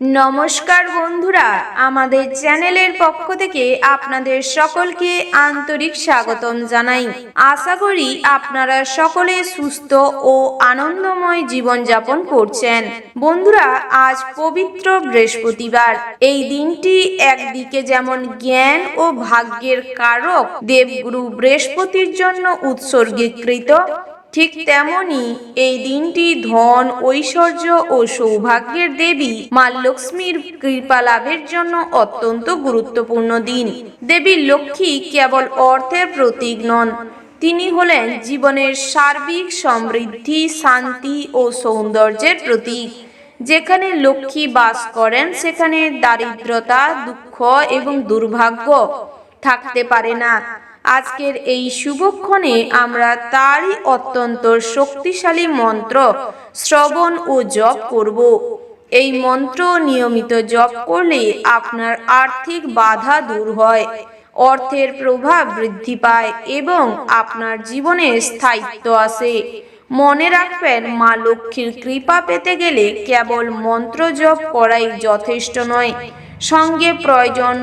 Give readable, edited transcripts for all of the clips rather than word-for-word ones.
নমস্কার বন্ধুরা, আমাদের চ্যানেলের পক্ষ থেকে আপনাদের সকলকে আন্তরিক স্বাগতম জানাই। আশা করি আপনারা সকলে সুস্থ ও আনন্দময় জীবনযাপন করছেন। বন্ধুরা, আজ পবিত্র বৃহস্পতিবার। এই দিনটি একদিকে যেমন জ্ঞান ও ভাগ্যের কারক দেবগুরু বৃহস্পতির জন্য উৎসর্গীকৃত, ঠিক তেমনি এই দিনটি ধন, ঐশ্বর্য ও সৌভাগ্যের দেবী মা লক্ষ্মীর কৃপা লাভের জন্য অত্যন্ত গুরুত্বপূর্ণ দিন। দেবী লক্ষ্মী কেবল অর্থের প্রতীক নন, তিনি হলেন জীবনের সার্বিক সমৃদ্ধি, শান্তি ও সৌন্দর্যের প্রতীক। যেখানে লক্ষ্মী বাস করেন সেখানে দারিদ্রতা, দুঃখ এবং দুর্ভাগ্য থাকতে পারে না। আজকের এই শুভক্ষণে আমরা তারই অত্যন্ত শক্তিশালী মন্ত্র শ্রবণ ও জপ করব। এই মন্ত্র নিয়মিত জপ করলে আপনার আর্থিক বাধা দূর হয়, অর্থের প্রভাব বৃদ্ধি পায় এবং আপনার জীবনে স্থায়িত্ব আসে। মনে রাখবেন, মা লক্ষ্মীর কৃপা পেতে গেলে কেবল মন্ত্র জপ করাই যথেষ্ট নয়, সঙ্গে প্রয়োজন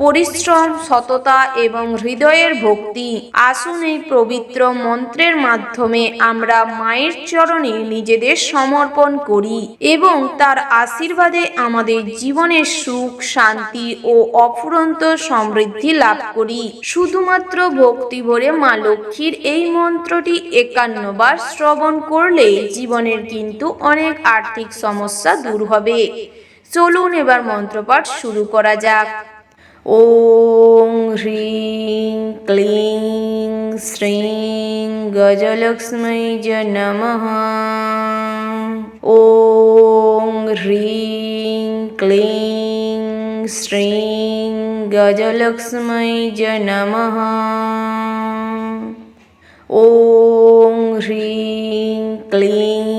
পরিশ্রম, সততা এবং হৃদয়ের ভক্তি। আসুন এই পবিত্র মন্ত্রের মাধ্যমে আমরা মায়ের চরণে নিজেদের সমর্পণ করি এবং তার আশীর্বাদে আমাদের জীবনে সুখ, শান্তি ও অফুরন্ত সমৃদ্ধি লাভ করি। শুধুমাত্র ভক্তি ভরে মা লক্ষ্মীর এই মন্ত্রটি 51 বার শ্রবণ করলে জীবনের কিন্তু অনেক আর্থিক সমস্যা দূর হবে। চলুন এবার মন্ত্রপাঠ শুরু করা যাক। ওং হ্রিং ক্লিং শ্রীং গজলক্ষ্মীজ নমঃ। ওং হ্রিং ক্লিং শ্রীং গজলক্ষ্মীজ নমঃ। ওং হ্রিং ক্লিং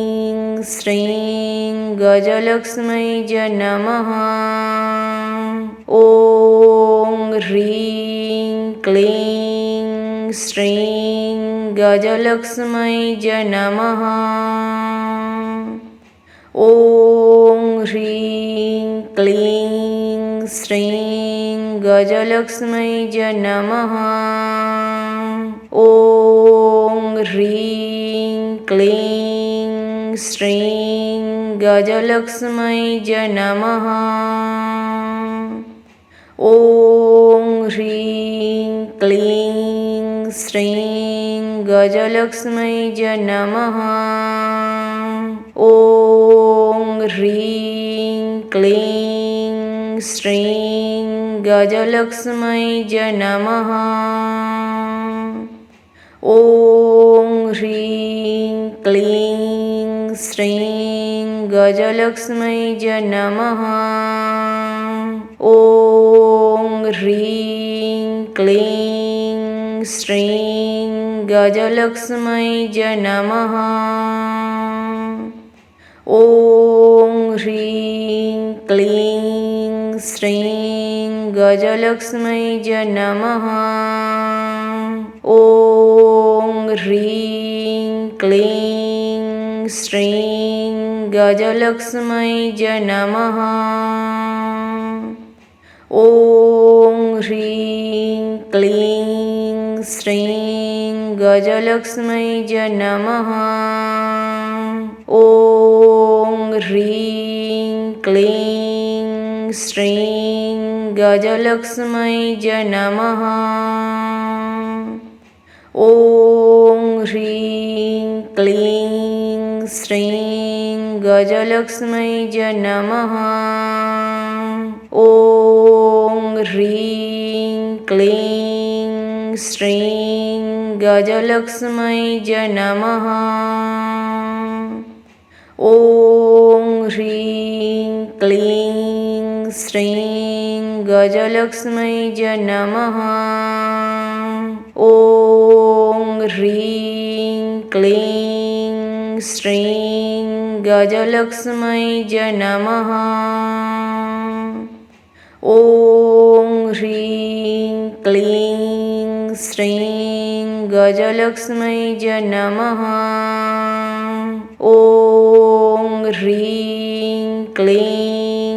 শ্রীং গজলক্ষ্মীজ নমঃ। ওং হ্রিং ক্লিং শ্রীং গজলক্ষ্মীজ নমঃ। ওং হ্রিং ক্লিং শ্রীং গজলক্ষ্মীজ নমঃ। ওং হ্রিং ক্লিং শ্রীং গজলক্ষ্মীজ নমঃ। ওং হ্রিং ক্লিং শ্রীং গজলক্ষ্মীজ নমঃ। ওং হ্রিং ক্লিং শ্রীং গজলক্ষ্মীজ নমঃ। ওং হ্রিং ক্লিং শ্রীং গজলক্ষ্মীজ নমঃ। ওং হ্রিং ক্লিং শ্রীং গজলক্ষ্মীজ নমঃ। ওং হ্রিং ক্লিং শ্রীং গজলক্ষ্মীজ নমঃ। ওং হ্রিং ক্লিং শ্রীং গজলক্ষ্মীজ নমঃ। ওং হ্রিং ক্লিং শ্রীং গজলক্ষ্মীজ নমঃ। ওং হ্রিং ক্লিং শ্রীং গজলক্ষ্মীজ নমঃ। ওং হ্রিং ক্লিং শ্রীং গজলক্ষ্মীজ নমঃ। ওং হ্রিং ক্লিং শ্রীং গজলক্ষ্মীজ নমঃ। ওং হ্রিং ক্লিং শ্রীং গজলক্ষ্মীজ নমঃ। ওং হ্রিং ক্লিং শ্রীং গজলক্ষ্মীজ নমঃ। ওং হ্রিং ক্লিং শ্রীং গজলক্ষ্মীজ নমঃ। ওং হ্রিং ক্লিং